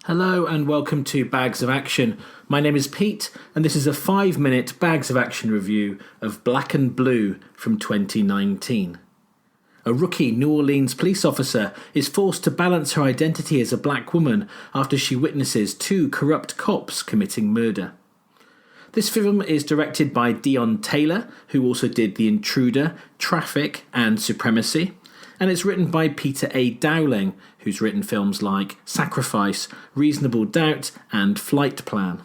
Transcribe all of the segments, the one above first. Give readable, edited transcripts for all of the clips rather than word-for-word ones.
Hello and welcome to Bags of Action. My name is Pete and this is a 5-minute Bags of Action review of Black and Blue from 2019. A rookie New Orleans police officer is forced to balance her identity as a black woman after she witnesses two corrupt cops committing murder. This film is directed by Deon Taylor, who also did The Intruder, Traffic and Supremacy, and it's written by Peter A. Dowling, who's written films like Sacrifice, Reasonable Doubt and Flight Plan.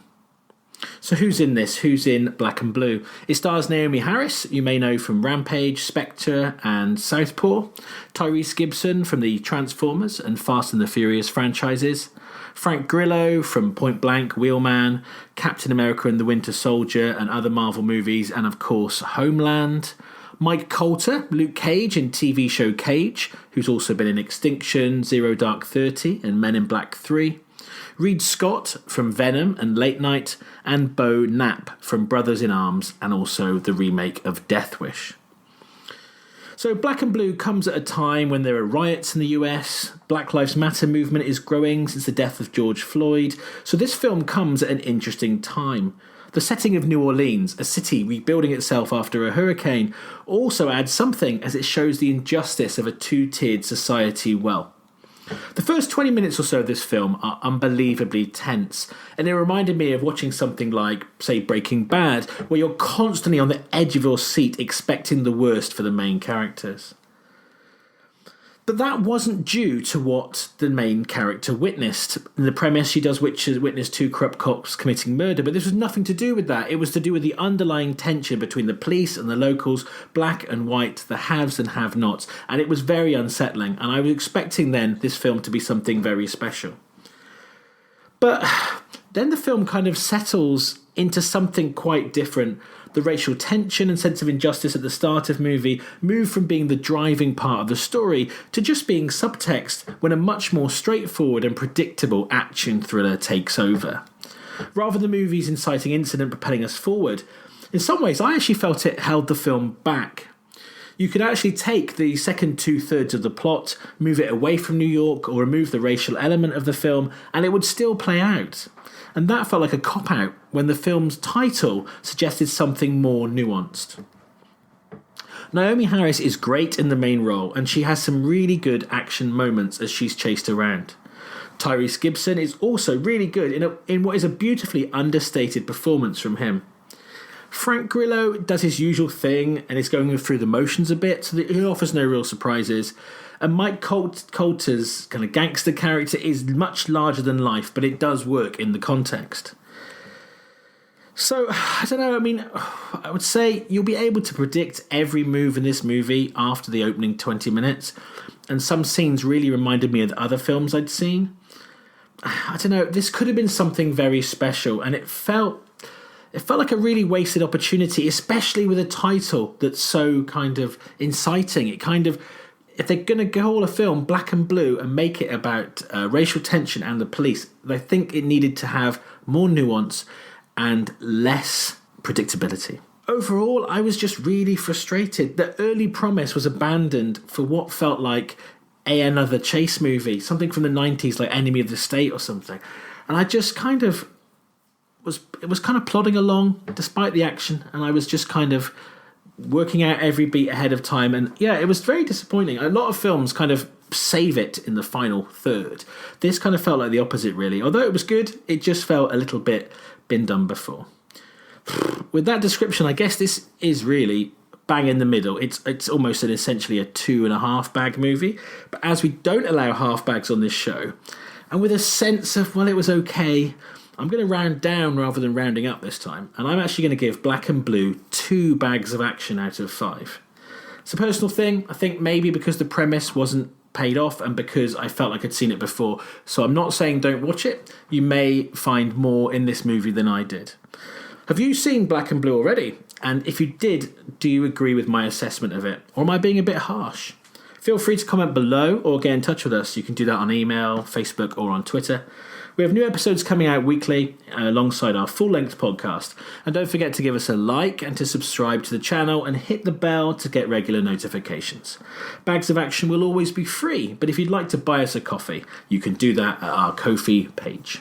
So who's in this? Who's in Black and Blue? It stars Naomie Harris, you may know from Rampage, Spectre and Southpaw, Tyrese Gibson from the Transformers and Fast and the Furious franchises, Frank Grillo from Point Blank, Wheelman, Captain America and the Winter Soldier and other Marvel movies, and of course Homeland, Mike Colter, Luke Cage in TV show Cage, who's also been in Extinction, Zero Dark 30 and Men in Black 3, Reed Scott from Venom and Late Night, and Bo Knapp from Brothers in Arms and also the remake of Death Wish. So Black and Blue comes at a time when there are riots in the US, Black Lives Matter movement is growing since the death of George Floyd, so this film comes at an interesting time. The setting of New Orleans, a city rebuilding itself after a hurricane, also adds something as it shows the injustice of a two-tiered society well. The first 20 minutes or so of this film are unbelievably tense, and it reminded me of watching something like, say, Breaking Bad, where you're constantly on the edge of your seat expecting the worst for the main characters. But that wasn't due to what the main character witnessed. In the premise, she does witness two corrupt cops committing murder, but this was nothing to do with that. It was to do with the underlying tension between the police and the locals, black and white, the haves and have-nots, and it was very unsettling, and I was expecting then this film to be something very special. But then the film kind of settles into something quite different. The racial tension and sense of injustice at the start of the movie move from being the driving part of the story to just being subtext when a much more straightforward and predictable action thriller takes over. Rather than the movie's inciting incident propelling us forward, in some ways I actually felt it held the film back. You could actually take the second two-thirds of the plot, move it away from New York or remove the racial element of the film, and it would still play out. And that felt like a cop-out when the film's title suggested something more nuanced. Naomie Harris is great in the main role, and she has some really good action moments as she's chased around. Tyrese Gibson is also really good in what is a beautifully understated performance from him. Frank Grillo does his usual thing and is going through the motions a bit, so that he offers no real surprises. And Mike Colter's kind of gangster character is much larger than life, but it does work in the context. So, I don't know, I would say you'll be able to predict every move in this movie after the opening 20 minutes, and some scenes really reminded me of the other films I'd seen. I don't know, this could have been something very special, and it felt like a really wasted opportunity, especially with a title that's so kind of inciting. It kind of, if they're going to call a film Black and Blue and make it about racial tension and the police, I think it needed to have more nuance and less predictability. Overall, I was just really frustrated. The early promise was abandoned for what felt like another chase movie, something from the 90s like Enemy of the State or something. And I just kind of was kind of plodding along despite the action, and I was just kind of working out every beat ahead of time, and yeah, it was very disappointing. A lot of films kind of save it in the final third. This kind of felt like the opposite, really. Although it was good, it just felt a little bit been done before. With that description, I guess this is really bang in the middle. It's almost essentially a 2.5 bag movie, but as we don't allow half bags on this show, and with a sense of, well, it was okay, I'm going to round down rather than rounding up this time, and I'm actually going to give Black and Blue 2 bags of action out of 5. It's a personal thing. I think maybe because the premise wasn't paid off and because I felt like I'd seen it before. So I'm not saying don't watch it. You may find more in this movie than I did. Have you seen Black and Blue already? And if you did, do you agree with my assessment of it? Or am I being a bit harsh? Feel free to comment below or get in touch with us. You can do that on email, Facebook, or on Twitter. We have new episodes coming out weekly alongside our full-length podcast. And don't forget to give us a like and to subscribe to the channel and hit the bell to get regular notifications. Bags of Action will always be free, but if you'd like to buy us a coffee, you can do that at our Ko-fi page.